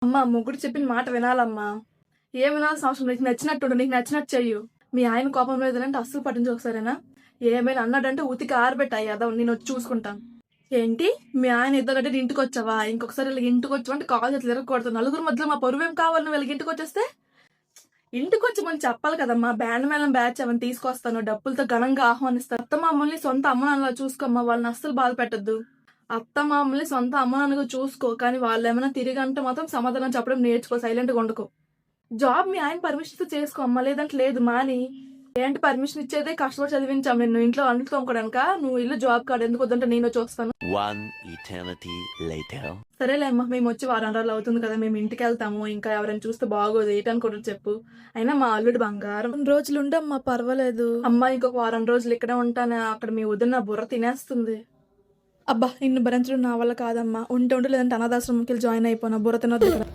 అమ్మా మొగుడు చెప్పిన మాట వినాలమ్మా. ఏం వినాల్సిన అవసరం నీకు నచ్చినట్టు నీకు నచ్చినట్టు చెయ్యు. మీ ఆయన కోపం లేదంటే అస్సలు పట్టించు ఒకసారేనా. ఏమైనా అన్నాడంటే ఉతికి ఆరబెట్టాయి అదా నేను వచ్చి చూసుకుంటాను. ఏంటి మీ ఆయన ఇద్దరంటే ఇంటికి వచ్చావా? ఇంకొకసారి వీళ్ళకి ఇంటికి వచ్చావంటే కాల్ చేతులు తిరగకూడదు. నలుగురు మధ్యలో మా పరువేం కావాలి వీళ్ళకి ఇంటికి వచ్చేస్తే? ఇంటికి వచ్చి మనం చెప్పాలి కదమ్మా. బ్యాండ్ మేళం బ్యాచ్ అవన్నీ తీసుకొస్తాను, డబ్బులతో ఘనంగా ఆహ్వానిస్తాను. అత్త మామూల్ని సొంత అమ్మ నాన్నలా చూసుకోమ్మా. వాళ్ళని అస్సలు బాధ పెట్టద్దు. అత్త మామూల్ని సొంత అమ్మ నాన్నగా చూసుకో, కానీ వాళ్ళు ఏమైనా తిరిగి అంటే మాత్రం సమాధానం చెప్పడం నేర్చుకో. సైలెంట్గా వండుకో. జాబ్ మీ ఆయన పర్మిషన్ చేసుకో అమ్మా, లేదంటే లేదు మాని. ఏంటి పర్మిషన్ ఇచ్చేదే కష్టపడి చదివించాం నిన్ను ఇంట్లో అంట్లు తోముకోవడానిక? నువ్వు ఇల్లు జాబ్ కార్డు ఎందుకు వద్దంటే నేను చూస్తాను. సరేలే అమ్మా, మేము వచ్చి వారం రోజులు అవుతుంది కదా, మేము ఇంటికి వెళ్తాము. ఇంకా ఎవరైనా చూస్తే బాగోదు, ఏంటనుకుంటారు చెప్పు. అయినా మా అల్లుడు బంగారం. రోజులు ఉండమ్మా, పర్వాలేదు. అమ్మా ఇంకొక వారం రోజులు ఇక్కడే ఉంటాను. అక్కడ మీ వదిన నా బుర్ర తినేస్తుంది. అబ్బా ఇన్ని భరించడం నా వల్ల కాదమ్మా. ఉంటే లేదంటే అనాథాశ్రమంకి జాయిన్ అయిపోయినా బుర్ర తినొద్దు ఇక్కడ.